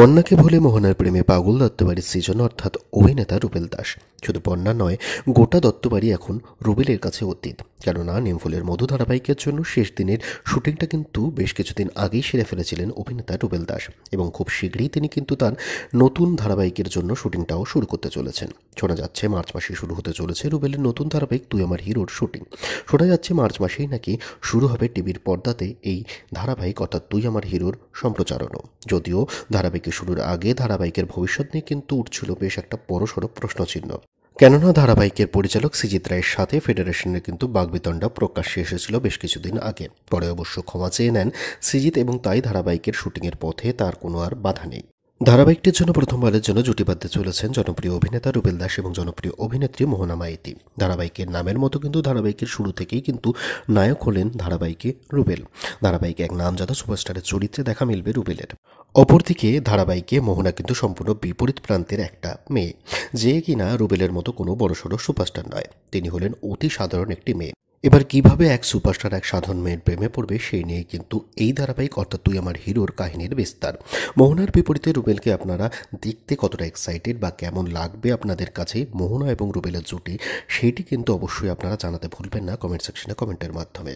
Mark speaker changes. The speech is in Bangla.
Speaker 1: বন্যাকে ভুলে মোহনার প্রেমে পাগল দত্তবাড়ির সৃজন অর্থাৎ অভিনেতা রুবেল দাস। শুধু বন্যা নয়, গোটা দত্তবাড়ি এখন রুবেলের কাছে অতীত। কেননা নিমফুলের মধু ধারাবাহিকের জন্য শেষ দিনের শুটিংটা কিন্তু বেশ কিছুদিন আগেই সেরে ফেলেছিলেন অভিনেতা রুবেল দাস, এবং খুব শীঘ্রই তিনি কিন্তু তার নতুন ধারাবাহিকের জন্য শুটিংটাও শুরু করতে চলেছেন। শোনা যাচ্ছে মার্চ মাসে শুরু হতে চলেছে রুবেলের নতুন ধারাবাহিক তুই আমার হিরোর শুটিং। শোনা যাচ্ছে মার্চ মাসেই নাকি শুরু হবে টিভির পর্দাতে এই ধারাবাহিক অর্থাৎ তুই আমার হিরোর সম্প্রচারণও। যদিও ধারাবাহিকের শুরুর আগে ধারাবাহিকের ভবিষ্যৎ নিয়ে কিন্তু উঠছিল বেশ একটা বড়সড় প্রশ্নচিহ্ন। কেননা ধারাবাহিকের পরিচালক সৃজিত রায়ের সাথে ফেডারেশনের কিন্তু বাগবিতণ্ডা প্রকাশ্যে এসেছিল বেশ কিছুদিন আগে। পরে অবশ্য ক্ষমা চেয়ে নেন সৃজিত, এবং তাই ধারাবাহিকের শুটিংয়ের পথে তার কোনো আর বাধা নেই। ধারাবাহিকটির জন্য প্রথমবারের জন্য জুটি বাঁধতে চলেছেন জনপ্রিয় অভিনেতা রুবেল দাস এবং জনপ্রিয় অভিনেত্রী মোহনা মাইতি। ধারাবাহিকের নামের মতো কিন্তু ধারাবাহিকের শুরু থেকেই কিন্তু নায়ক হলেন ধারাবাহিকে রুবেল। ধারাবাহিকে এক নামজাদা সুপারস্টারের চরিত্রে দেখা মিলবে রুবেলের। অপরদিকে ধারাবাহিকে মোহনা কিন্তু সম্পূর্ণ বিপরীত প্রান্তের একটা মেয়ে, যে কিনা রুবেলের মতো কোনো বড়সড় সুপারস্টার নয়। তিনি হলেন অতি সাধারণ একটি মেয়ে। এবার কিভাবে এক সুপারস্টার এক সাধারণ মেয়ের প্রেমে পড়বে সেই নিয়ে কিন্তু এই ধারাবাহিক অর্থাৎ তুই আমার হিরোর কাহিনীর বিস্তার। মোহনার বিপরীতে রুবেলকে আপনারা দেখতে কতটা এক্সাইটেড বা কেমন লাগবে আপনাদের কাছে মোহনা এবং রুবেলের জুটি, সেটি কিন্তু অবশ্যই আপনারা জানাতে ভুলবেন না কমেন্ট সেকশনে কমেন্টের মাধ্যমে।